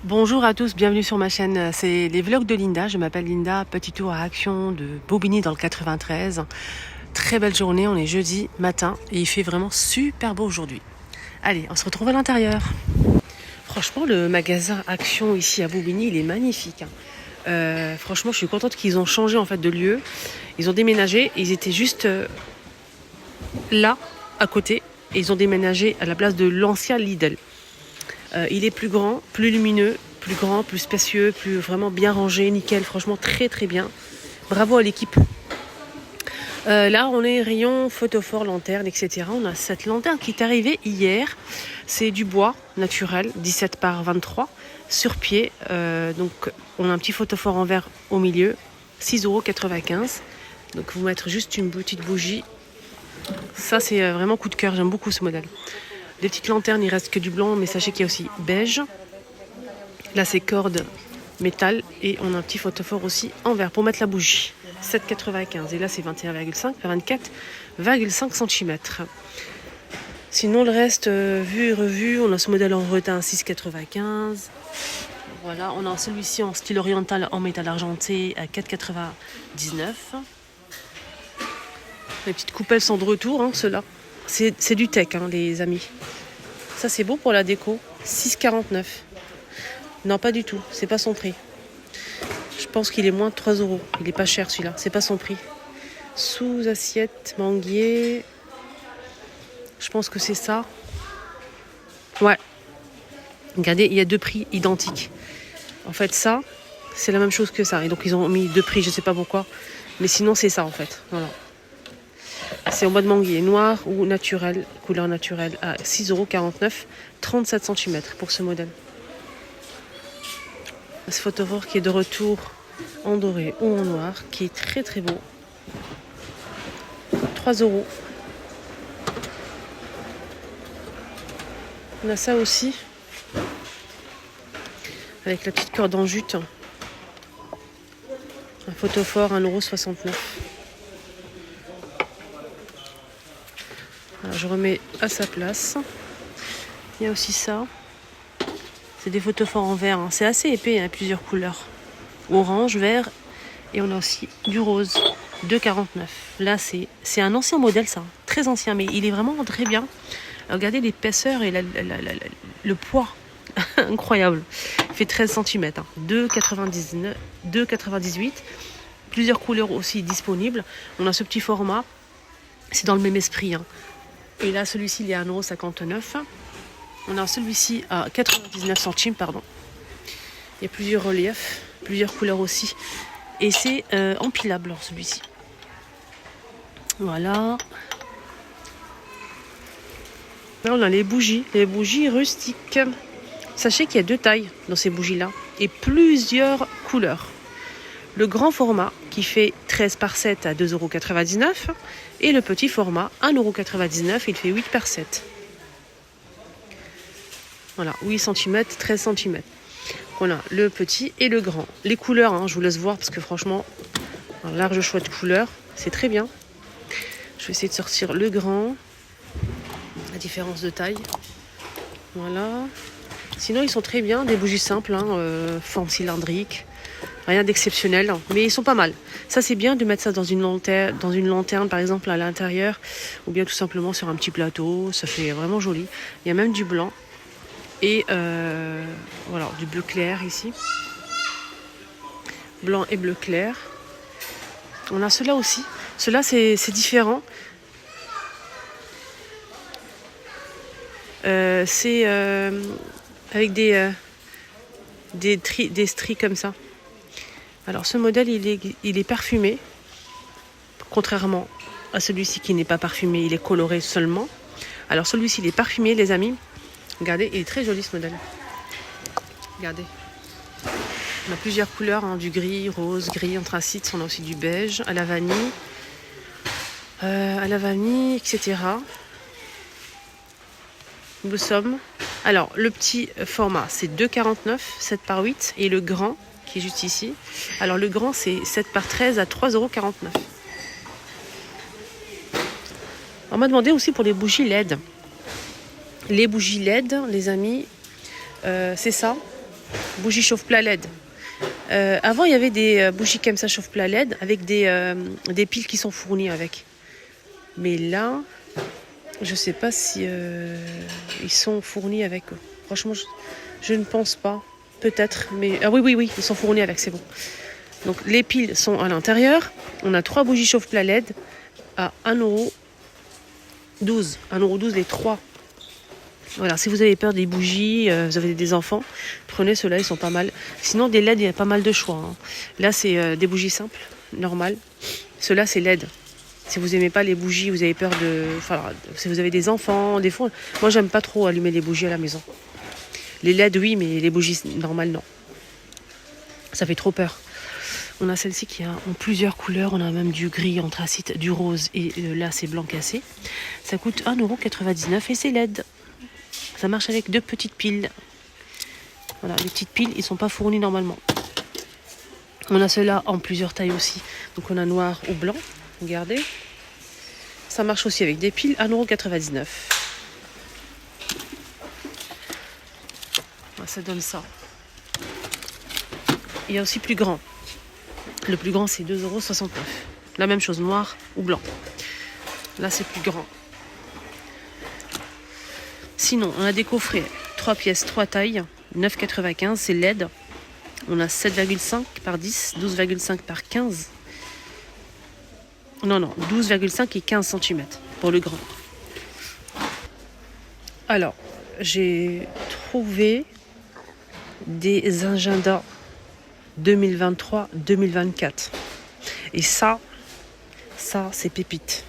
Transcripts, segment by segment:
Bonjour à tous, bienvenue sur ma chaîne, c'est les vlogs de Linda, je m'appelle Linda, petit tour à Action de Bobigny dans le 93. Très belle journée, on est jeudi matin et il fait vraiment super beau aujourd'hui. Allez, on se retrouve à l'intérieur. Franchement, le magasin Action ici à Bobigny, il est magnifique. Franchement, je suis contente qu'ils ont changé en fait de lieu. Ils ont déménagé, ils étaient juste là, à côté, et ils ont déménagé à la place de l'ancien Lidl. Il est plus grand, plus lumineux, plus grand, plus spacieux, plus vraiment bien rangé, nickel, franchement très très bien. Bravo à l'équipe. Là, on est rayon photophore, lanterne, etc. On a cette lanterne qui est arrivée hier. C'est du bois naturel, 17 par 23, sur pied. Donc, on a un petit photophore en verre au milieu, 6,95 €. Donc, vous mettre juste une petite bougie. Ça, c'est vraiment coup de cœur. J'aime beaucoup ce modèle. Des petites lanternes, il reste que du blanc, mais sachez qu'il y a aussi beige. Là, c'est corde métal et on a un petit photophore aussi en verre pour mettre la bougie. 7,95 €. Et là, c'est 21,5 par 24,5 cm. Sinon, le reste, vu et revu, on a ce modèle en retint 6,95 €. Voilà, on a celui-ci en style oriental en métal argenté à 4,99 €. Les petites coupelles sont de retour, hein, ceux-là. C'est du tech, hein, les amis. Ça, c'est beau pour la déco. 6,49 €. Non, pas du tout. C'est pas son prix. Je pense qu'il est moins de 3 €. Il est pas cher, celui-là. C'est pas son prix. Sous assiette, manguier. Je pense que c'est ça. Ouais. Regardez, il y a deux prix identiques. En fait, ça, c'est la même chose que ça. Et donc, ils ont mis deux prix, je sais pas pourquoi. Mais sinon, c'est ça, en fait. Voilà. C'est en bois de manguier, noir ou naturel, couleur naturelle, à 6,49 €, 37 cm pour ce modèle. Ce photophore qui est de retour en doré ou en noir, qui est très très beau. 3 €. On a ça aussi, avec la petite corde en jute. Un photophore, 1,69 €. Alors, je remets à sa place. Il y a aussi ça. C'est des photophores en verre. Hein. C'est assez épais, il y a plusieurs couleurs. Orange, vert, et on a aussi du rose. 2,49 €. Là, c'est un ancien modèle, ça. Très ancien, mais il est vraiment très bien. Regardez l'épaisseur et le poids. Incroyable. Il fait 13 cm. Hein. 2,98 €. Plusieurs couleurs aussi disponibles. On a ce petit format. C'est dans le même esprit. Hein. Et là, celui-ci, il est à 1,59 €. On a celui-ci à 99 centimes, pardon. Il y a plusieurs reliefs, plusieurs couleurs aussi. Et c'est empilable, celui-ci. Voilà. Là, on a les bougies rustiques. Sachez qu'il y a deux tailles dans ces bougies-là et plusieurs couleurs. Le grand format qui fait 13 par 7 à 2,99 € et le petit format 1,99 €, il fait 8 par 7. Voilà, 8 cm, 13 cm. Voilà, le petit et le grand. Les couleurs, hein, je vous laisse voir parce que franchement, un large choix de couleurs, c'est très bien. Je vais essayer de sortir le grand, la différence de taille. Voilà. Sinon, ils sont très bien, des bougies simples, hein, forme cylindrique. Rien d'exceptionnel, mais ils sont pas mal. Ça, c'est bien de mettre ça dans une lanterne, par exemple, à l'intérieur, ou bien tout simplement sur un petit plateau. Ça fait vraiment joli. Il y a même du blanc et voilà, du bleu clair ici. Blanc et bleu clair. On a ceux-là aussi. Ceux-là, c'est différent. C'est avec des stries comme ça. Alors ce modèle, il est parfumé, contrairement à celui-ci qui n'est pas parfumé, il est coloré seulement. Alors celui-ci, il est parfumé, les amis. Regardez, il est très joli ce modèle. Regardez. On a plusieurs couleurs, hein, du gris, rose, gris, anthracite. On a aussi du beige, à la vanille, etc. Nous sommes. Alors, le petit format, c'est 2,49 €, 7 par 8. Et le grand, qui est juste ici. Alors, le grand, c'est 7 par 13 à 3,49 €. On m'a demandé aussi pour les bougies LED. Les bougies LED, les amis, c'est ça. bougie chauffe-plat LED. Avant, il y avait des bougies comme ça chauffe-plat LED avec des piles qui sont fournies avec. Mais là, je sais pas si ils sont fournis avec. Franchement, je ne pense pas. Peut-être, mais ah oui, ils sont fournis avec, c'est bon. Donc les piles sont à l'intérieur. On a 3 bougies chauffe-plat LED à 1,12 €. 1,12 € les 3. Voilà, si vous avez peur des bougies, vous avez des enfants, prenez ceux-là, ils sont pas mal. Sinon, des LED, il y a pas mal de choix. Hein. Là, c'est des bougies simples, normales. Ceux-là, c'est LED. Si vous n'aimez pas les bougies, vous avez peur de... Enfin, si vous avez des enfants, des fois... Moi, j'aime pas trop allumer les bougies à la maison. Les LED, oui, mais les bougies normales, non. Ça fait trop peur. On a celle-ci qui a en plusieurs couleurs. On a même du gris anthracite, du rose et là, c'est blanc cassé. Ça coûte 1,99 € et c'est LED. Ça marche avec 2 petites piles. Voilà, les petites piles, ils ne sont pas fournis normalement. On a ceux-là en plusieurs tailles aussi. Donc on a noir ou blanc. Regardez. Ça marche aussi avec des piles. 1,99 €. Ça donne ça. Il y a aussi plus grand. Le plus grand, c'est 2,69 €. La même chose, noir ou blanc. Là, c'est plus grand. Sinon, on a des coffrets 3 pièces, 3 tailles, 9,95 €, c'est LED. On a 7,5 par 10, 12,5 par 15. Non, 12,5 et 15 cm pour le grand. Alors, j'ai trouvé des agendas 2023-2024. Et ça, c'est pépite.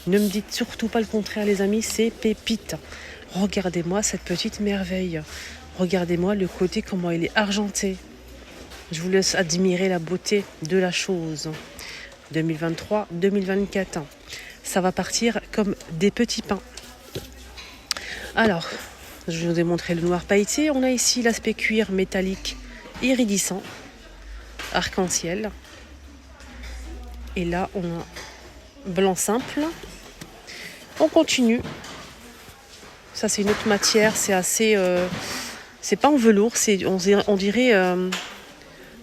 Ne me dites surtout pas le contraire, les amis, c'est pépite. Regardez-moi cette petite merveille. Regardez-moi le côté, comment il est argenté. Je vous laisse admirer la beauté de la chose. 2023-2024. Ça va partir comme des petits pains. Alors, je vous ai montré le noir pailleté. On a ici l'aspect cuir métallique iridissant, arc-en-ciel. Et là, on a blanc simple. On continue. Ça, c'est une autre matière. C'est assez... c'est pas en velours. On dirait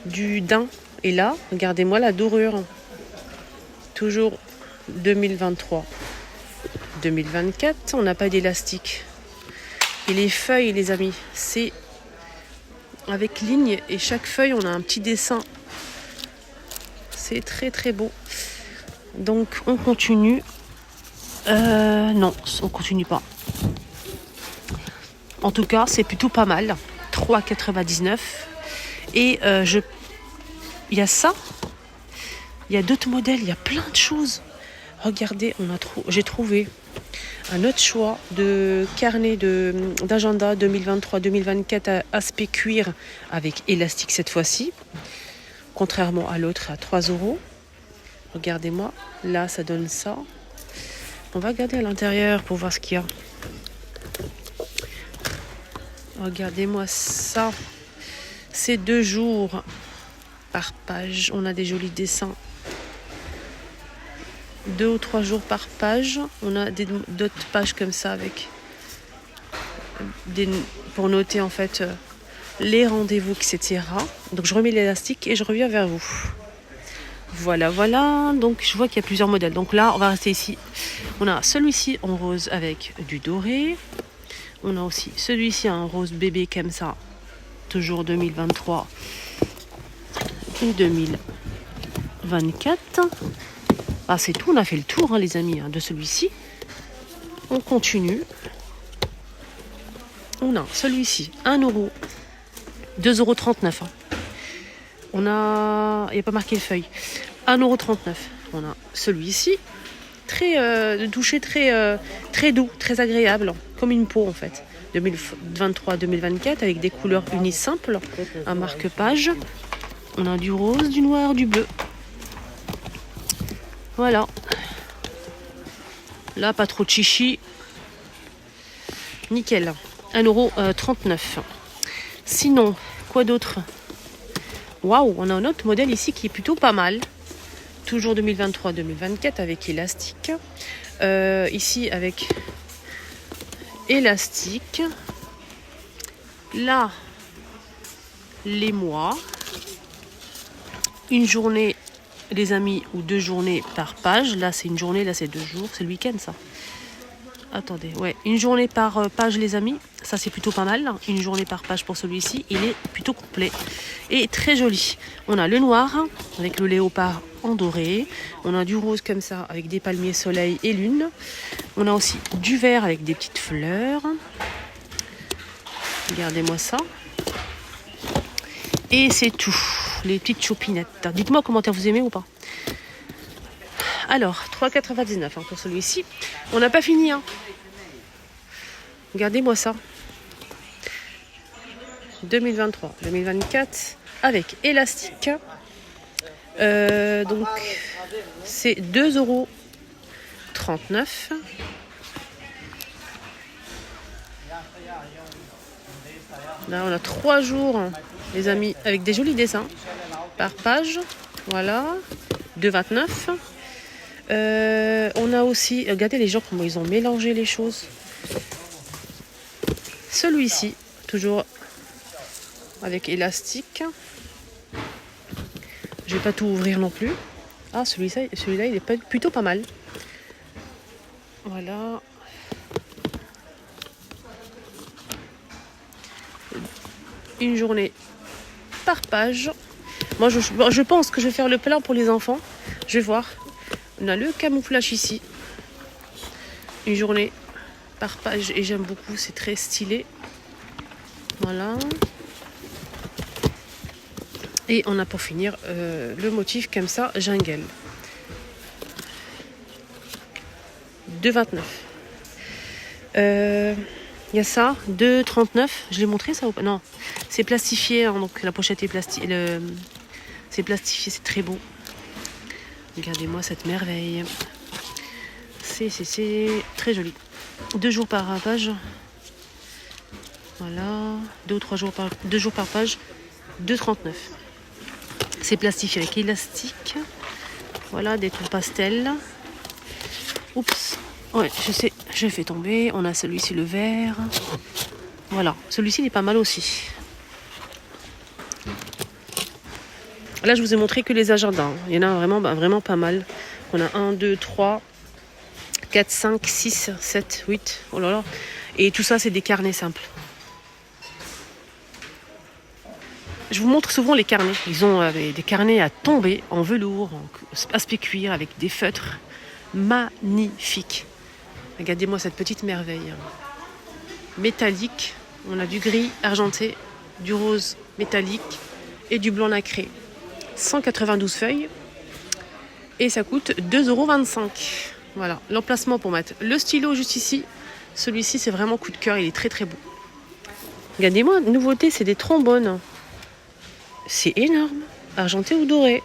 du daim. Et là, regardez-moi la dorure. Toujours 2023. 2024, on n'a pas d'élastique. Et les feuilles, les amis, c'est avec ligne. Et chaque feuille, on a un petit dessin. C'est très, très beau. Donc, on continue. Non, on continue pas. En tout cas, c'est plutôt pas mal. 3,99 €. Et il y a ça. Il y a d'autres modèles. Il y a plein de choses. Regardez, j'ai trouvé un autre choix de carnet d'agenda 2023-2024 à aspect cuir avec élastique cette fois-ci. Contrairement à l'autre à 3 €. Regardez-moi. Là, ça donne ça. On va regarder à l'intérieur pour voir ce qu'il y a. Regardez-moi ça. C'est 2 jours par page. On a des jolis dessins. 2 ou 3 jours par page. On a d'autres pages comme ça avec pour noter en fait les rendez-vous, etc. Donc je remets l'élastique et je reviens vers vous. Voilà. Donc je vois qu'il y a plusieurs modèles. Donc là, on va rester ici. On a celui-ci en rose avec du doré. On a aussi celui-ci en rose bébé comme ça. Toujours 2023 et 2024. Ah, c'est tout, on a fait le tour, hein, les amis, de celui-ci. On continue. On a celui-ci, 1 €, 2,39 €. On a, il n'y a pas marqué feuille, 1,39 €. On a celui-ci, de toucher très doux, très agréable, comme une peau en fait. 2023-2024 avec des couleurs unies simples, un marque-page. On a du rose, du noir, du bleu. Voilà. Là, pas trop de chichi. Nickel. 1,39 €. Sinon, quoi d'autre? Waouh, on a un autre modèle ici qui est plutôt pas mal. Toujours 2023-2024 avec élastique. Ici avec élastique. Là, les mois. Une journée, les amis, ou 2 journées par page. Là, c'est une journée, là, c'est 2 jours. C'est le week-end, ça. Attendez, ouais. Une journée par page, les amis. Ça, c'est plutôt pas mal. Une journée par page pour celui-ci. Il est plutôt complet et très joli. On a le noir avec le léopard en doré. On a du rose comme ça avec des palmiers, soleil et lune. On a aussi du vert avec des petites fleurs. Regardez-moi ça. Et c'est tout. Les petites chopinettes. Dites-moi commentaire vous aimez ou pas. Alors, 3,99 pour celui-ci. On n'a pas fini. Regardez-moi ça. 2023, 2024 avec élastique. Donc, c'est 2,39 €. Là, on a 3 jours, les amis, avec des jolis dessins par page. Voilà, 2,29 €. On a aussi, regardez les gens comment ils ont mélangé les choses. Celui-ci, toujours avec élastique. Je vais pas tout ouvrir non plus. Ah, celui-là, il est plutôt pas mal. Voilà. Une journée par page. Moi, je pense que je vais faire le plein pour les enfants. Je vais voir. On a le camouflage ici. Une journée par page et j'aime beaucoup. C'est très stylé. Voilà. Et on a pour finir le motif comme ça, jungle. 2,29 €. Il y a ça, 2,39 €. Je l'ai montré ça ou pas? Non, c'est plastifié, donc la pochette est plastifiée. C'est plastifié, c'est très beau. Regardez-moi cette merveille. C'est très joli. 2 jours par page. Voilà, 2 jours par page. 2,39 €. C'est plastifié avec élastique. Voilà, des tons pastels. Oups. Ouais, je sais, je fais tomber. On a celui-ci, le vert. Voilà, celui-ci, il est pas mal aussi. Là, je vous ai montré que les agendas. Il y en a vraiment pas mal. On a 1, 2, 3, 4, 5, 6, 7, 8. Oh là là. Et tout ça, c'est des carnets simples. Je vous montre souvent les carnets. Ils ont des carnets à tomber en velours, en aspect cuir, avec des feutres. Magnifiques. Regardez-moi cette petite merveille. Métallique. On a du gris argenté, du rose métallique et du blanc nacré. 192 feuilles. Et ça coûte 2,25 €. Voilà, l'emplacement pour mettre le stylo juste ici. Celui-ci, c'est vraiment coup de cœur. Il est très très beau. Regardez-moi, nouveauté, c'est des trombones. C'est énorme. Argenté ou doré.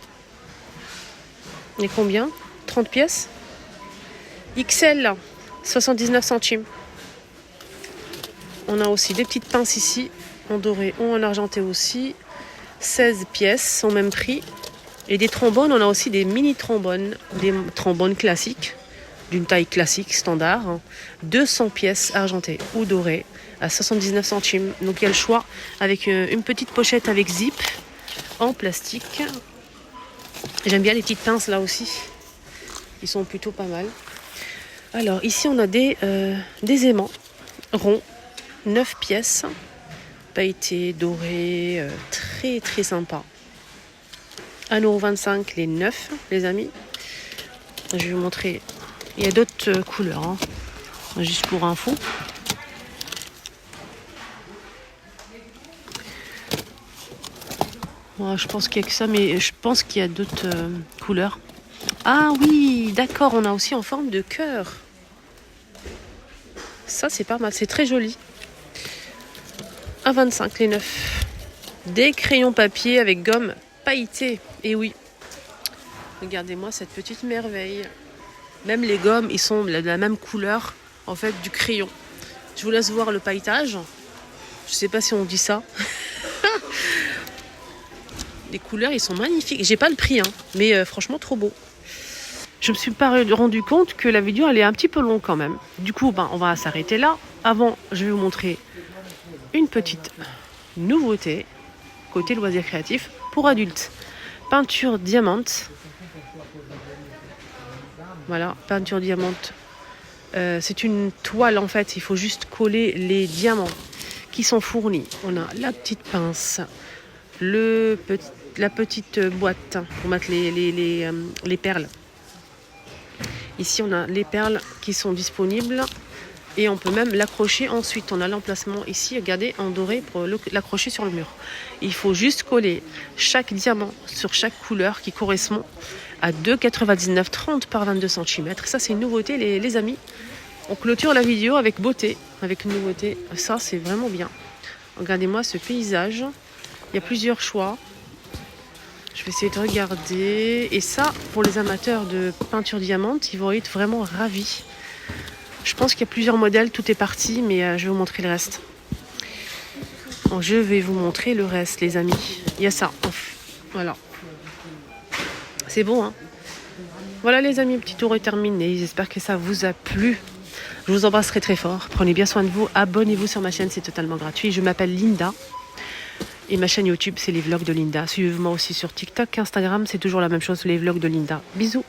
Et combien? 30 pièces. XL, 79 centimes. On a aussi des petites pinces ici, en doré ou en argenté aussi. 16 pièces au même prix. Et des trombones, on a aussi des mini trombones. Des trombones classiques, d'une taille classique, standard. 200 pièces argentées ou dorées à 79 centimes. Donc il y a le choix avec une petite pochette avec zip en plastique. J'aime bien les petites pinces là aussi. Ils sont plutôt pas mal. Alors ici on a des aimants ronds, 9 pièces, pailletés, dorés, très très sympa. 1,25 € les 9, les amis. Je vais vous montrer. Il y a d'autres couleurs, juste pour info. Moi, je pense qu'il y a que ça, mais je pense qu'il y a d'autres couleurs. Ah oui, d'accord, on a aussi en forme de cœur. Ça, c'est pas mal, c'est très joli. 1,25 € les 9. Des crayons papier avec gomme pailletée. Et oui. Regardez-moi cette petite merveille. Même les gommes, ils sont de la même couleur, en fait, du crayon. Je vous laisse voir le pailletage. Je sais pas si on dit ça. Les couleurs, ils sont magnifiques. J'ai pas le prix, mais franchement, trop beau. Je me suis pas rendu compte que la vidéo, elle est un petit peu longue quand même. Du coup, on va s'arrêter là. Avant, je vais vous montrer une petite nouveauté. côté loisirs créatifs pour adultes. Peinture diamante. Voilà, peinture diamante. C'est une toile en fait, il faut juste coller les diamants qui sont fournis. On a la petite pince, la petite boîte pour mettre les perles. Ici on a les perles qui sont disponibles et on peut même l'accrocher ensuite. On a l'emplacement ici, regardez, en doré pour l'accrocher sur le mur. Il faut juste coller chaque diamant sur chaque couleur qui correspond à 2,99, 30 par 22 cm. Ça c'est une nouveauté les amis. On clôture la vidéo avec beauté, avec une nouveauté. Ça c'est vraiment bien. Regardez-moi ce paysage. Il y a plusieurs choix. Je vais essayer de regarder. Et ça, pour les amateurs de peinture diamante, ils vont être vraiment ravis. Je pense qu'il y a plusieurs modèles, tout est parti, mais je vais vous montrer le reste. Donc, je vais vous montrer le reste, les amis. Il y a ça. Voilà. C'est beau, hein? Voilà, les amis, le petit tour est terminé. J'espère que ça vous a plu. Je vous embrasserai très fort. Prenez bien soin de vous. Abonnez-vous sur ma chaîne, c'est totalement gratuit. Je m'appelle Linda. Et ma chaîne YouTube, c'est les vlogs de Linda. Suivez-moi aussi sur TikTok, Instagram, c'est toujours la même chose, les vlogs de Linda. Bisous.